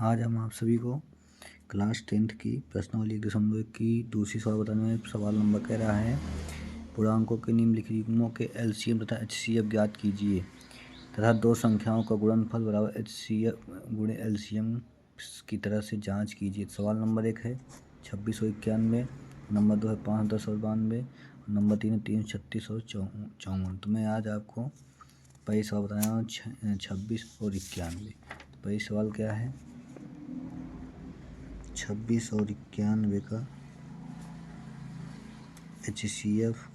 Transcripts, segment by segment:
आज हम आप सभी को क्लास 10th की प्रश्नावली 1.1 की दूसरी सवाल बताने में सवाल नंबर कह रहा है पूर्णांकों के निम्नलिखित युग्मों के एलसीएम तथा एचसीएफ ज्ञात कीजिए तथा दो संख्याओं का गुणनफल बराबर एचसीएफ गुणे एलसीएम की तरह से जांच कीजिए। सवाल नंबर 1 है 2691, नंबर 2 है 510 और 92, नंबर 3 है 336 और 54। तो मैं आज आपको पहले सवाल बता रहा हूँ 26 और 91। तो पहले सवाल क्या है 26 और 91 का एचसीएफ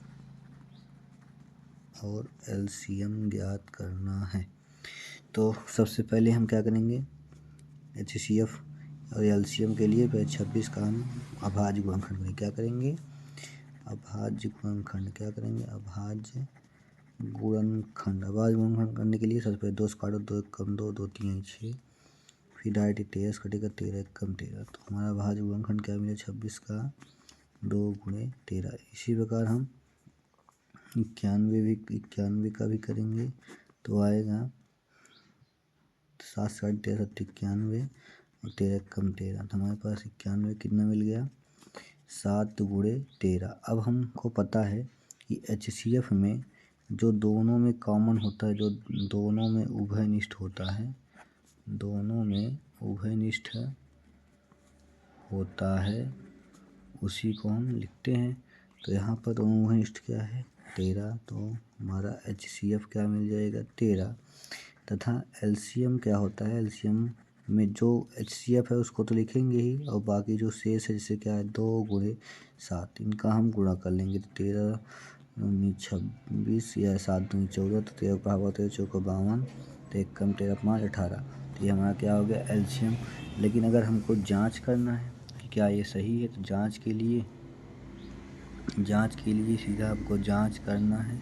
और एलसीएम ज्ञात करना है। तो सबसे पहले हम क्या करेंगे एचसीएफ और एलसीएम के लिए 26 का हम अभाज्य गुणनखंड करेंगे। क्या करेंगे अभाज्य गुणनखंड अभाज्य गुणनखंड करने के लिए सबसे पहले 2 से काटो, 2 एक कम 2, 2 3 6, फिर डायरेक्ट 23 कटेगा 13 एक कम 13। तो हमारा अभाज्य गुणनखंड क्या मिला 26 का 2 गुणे 13। इसी प्रकार हम 91 का भी करेंगे तो आएगा 7 से 13 91 और 13 कम 13। तो हमारे पास 91 कितना मिल गया 7 गुणे 13। अब हमको पता है कि एचसीएफ में जो दोनों में कॉमन होता है, जो दोनों में उभयनिष्ठ होता है उसी को हम लिखते हैं। तो यहाँ पर दोनों उभयनिष्ठ क्या है 13, तो हमारा एचसीएफ क्या मिल जाएगा 13। तथा एलसीएम क्या होता है, एलसीएम में जो एचसीएफ है उसको तो लिखेंगे ही और बाकी जो शेष है जैसे क्या है 2 गुणे 7, इनका हम गुणा कर लेंगे। तो 13 दूनी 26 या 7 दूनी 14, तो 13 भागा 13 चौका 52, तो 1 कम 13 5 18। तो ये हमारा क्या हो गया एलसीएम। लेकिन अगर हमको जांच करना है कि क्या ये सही है, तो जांच के लिए सीधा आपको जांच करना है।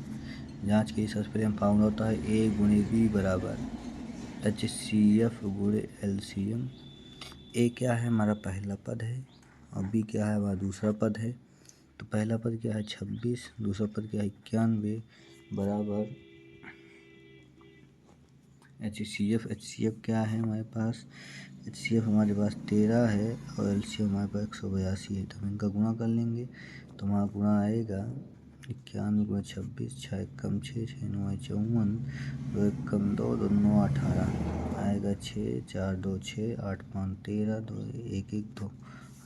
जांच के लिए सबसे पहले हम फार्मूला होता है ए गुणे बी बराबर एचसीएफ गुणे एलसीएम। ए क्या है हमारा पहला पद है और बी क्या है हमारा दूसरा पद है। तो पहला पद क्या है 26, दूसरा पद क्या है 91 बराबर एचसीएफ क्या है हमारे पास, एचसीएफ हमारे पास 13 है और एलसीएम हमारे पास 182 है। तो हम इनका गुणा कर लेंगे तो हमारा गुणा आएगा 91 गुणे 26, 6 एक कम 6, 6 9 54, 2 एक कम 2, 2 9 18 आएगा 6, 4 2 6, 8 5 13, 2 1 1 2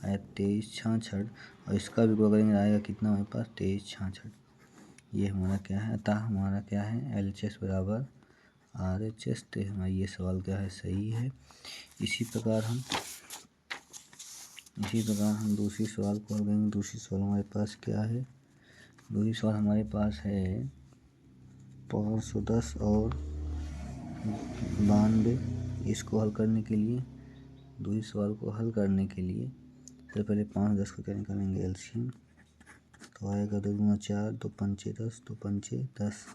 आएगा 23 66। और इसका भी गुणा करेंगे आएगा कितना हमारे पास 23 66। ये हमारा क्या है, अतः हमारा क्या है एलएचएस बराबर आरएचएस। तो हमारा ये सवाल क्या है सही है। इसी प्रकार हम दूसरी सवाल को हल करेंगे। दूसरी सवाल हमारे पास क्या है, दूसरी सवाल हमारे पास है 510 और 92। इसको हल करने के लिए दूसरी सवाल को हल करने के लिए सबसे पहले 510 को क्या निकालेंगे एलसीएम। तो आएगा 2 दूना 4, 2 पंचे 10, 2 पंचे 10,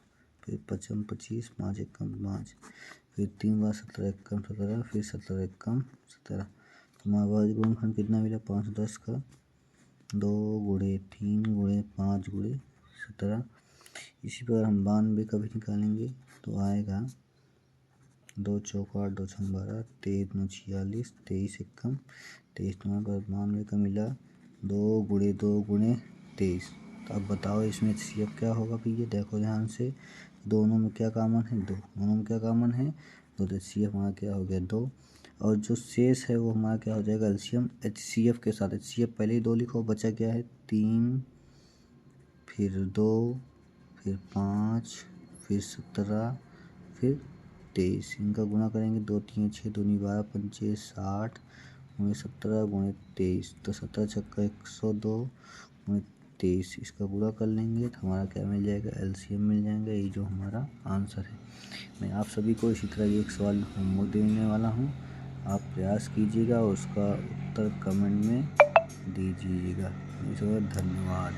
फिर 5 25, 5 एक कम 5, फिर 3 बार 17 एक कम 17, फिर 17 एक कम 17। तो हमारा अभाज्य गुणनखंड कितना मिला 510 का 2 गुणे 3 गुणे 5 गुणे 17। इसी प्रकार हम 92 का भी निकालेंगे तो आएगा 2 चौका 8, 2 छम 12, 23 9 46, 23 एक कम 23। तो हमारे पास 92 का मिला 2 गुणे 23। तो अब बताओ इसमें एचसीएफ क्या होगा। फिर ये देखो ध्यान से दोनों में क्या कॉमन है 2, दोनों में क्या कॉमन है 2, तो एचसीएफ हमारा क्या हो गया 2। और जो शेष है वो हमारा क्या हो जाएगा एलसीएम एचसीएफ के साथ। एचसीएफ पहले ही 2 लिखो, बचा क्या है 3, फिर 2, फिर 5, फिर 17, फिर 23। इनका गुणा करेंगे 2 3 6 दूनी 12 पंचे 60 गुणे 17 गुणे 23। तो 17 छक्का 102 गुणे 23। इसका गुणा कर लेंगे तो हमारा क्या मिल जाएगा एलसीएम मिल जाएगा। ये जो हमारा आंसर है। मैं आप सभी को इसी तरह एक सवाल होमवर्क देने वाला हूँ, आप प्रयास कीजिएगा और उसका उत्तर कमेंट में दीजिएगा। धन्यवाद।